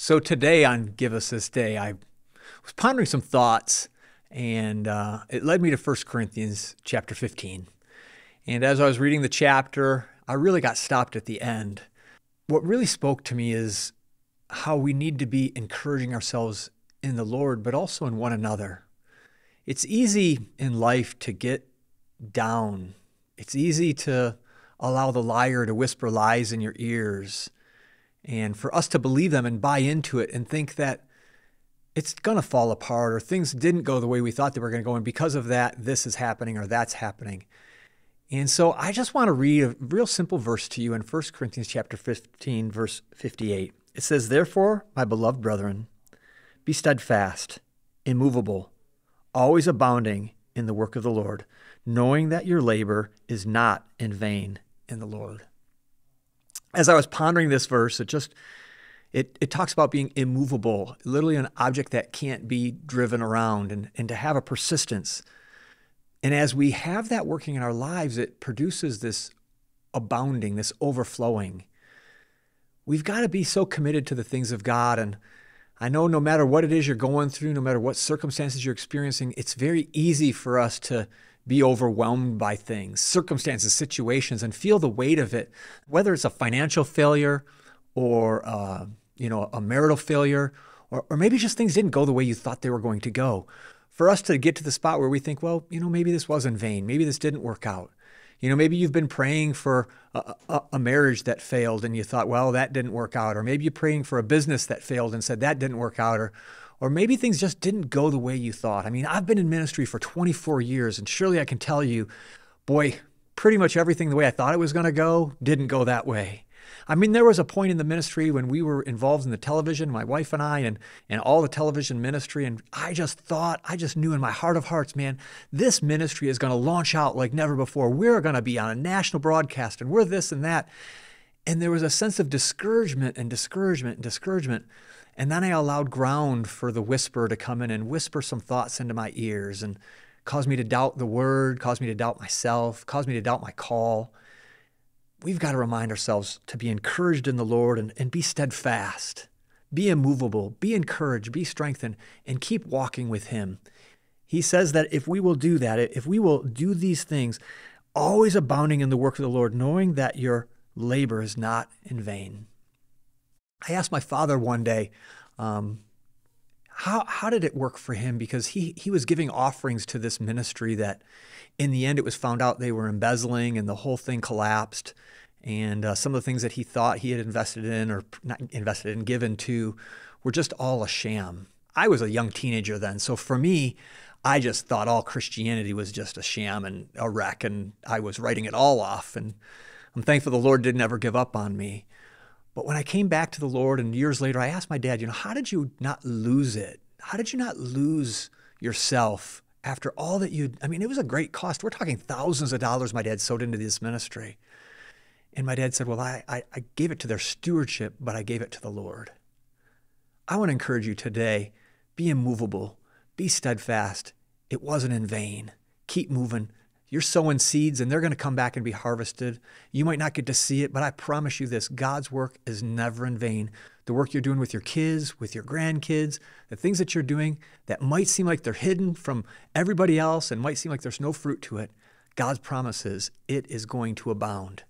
So today on Give Us This Day, I was pondering some thoughts, and it led me to 1 Corinthians chapter 15. And as I was reading the chapter, I really got stopped at the end. What really spoke to me is how we need to be encouraging ourselves in the Lord, but also in one another. It's easy in life to get down. It's easy to allow the liar to whisper lies in your ears, and for us to believe them and buy into it and think that it's going to fall apart or things didn't go the way we thought they were going to go. And because of that, this is happening or that's happening. And so I just want to read a real simple verse to you in 1 Corinthians chapter 15, verse 58. It says, "Therefore, my beloved brethren, be steadfast, immovable, always abounding in the work of the Lord, knowing that your labor is not in vain in the Lord." As I was pondering this verse, it talks about being immovable, literally an object that can't be driven around, and to have a persistence. And as we have that working in our lives, it produces this abounding, this overflowing. We've got to be so committed to the things of God. And I know no matter what it is you're going through, no matter what circumstances you're experiencing, it's very easy for us to be overwhelmed by things, circumstances, situations, and feel the weight of it, whether it's a financial failure or a marital failure, or maybe just things didn't go the way you thought they were going to go. For us to get to the spot where we think, well, maybe this was in vain. Maybe this didn't work out. Maybe you've been praying for a marriage that failed and you thought, well, that didn't work out. Or maybe you're praying for a business that failed and said that didn't work out. Or maybe things just didn't go the way you thought. I mean, I've been in ministry for 24 years, and surely I can tell you, boy, pretty much everything the way I thought it was going to go didn't go that way. I mean, there was a point in the ministry when we were involved in the television, my wife and I, and all the television ministry, and I just knew in my heart of hearts, man, this ministry is going to launch out like never before. We're going to be on a national broadcast, and we're this and that. And there was a sense of discouragement and discouragement and discouragement. And then I allowed ground for the whisper to come in and whisper some thoughts into my ears and cause me to doubt the word, cause me to doubt myself, cause me to doubt my call. We've got to remind ourselves to be encouraged in the Lord and be steadfast, be immovable, be encouraged, be strengthened, and keep walking with Him. He says that if we will do that, if we will do these things, always abounding in the work of the Lord, knowing that your labor is not in vain. I asked my father one day, how did it work for him? Because he was giving offerings to this ministry that in the end it was found out they were embezzling and the whole thing collapsed. And some of the things that he thought he had invested in or not invested in, given to, were just all a sham. I was a young teenager then. So for me, I just thought all Christianity was just a sham and a wreck, and I was writing it all off. And I'm thankful the Lord didn't ever give up on me. But when I came back to the Lord and years later, I asked my dad, how did you not lose it? How did you not lose yourself after all that it was a great cost. We're talking thousands of dollars my dad sowed into this ministry. And my dad said, well, I gave it to their stewardship, but I gave it to the Lord. I want to encourage you today, be immovable, be steadfast. It wasn't in vain. Keep moving. You're sowing seeds and they're going to come back and be harvested. You might not get to see it, but I promise you this, God's work is never in vain. The work you're doing with your kids, with your grandkids, the things that you're doing that might seem like they're hidden from everybody else and might seem like there's no fruit to it, God's promise is it is going to abound.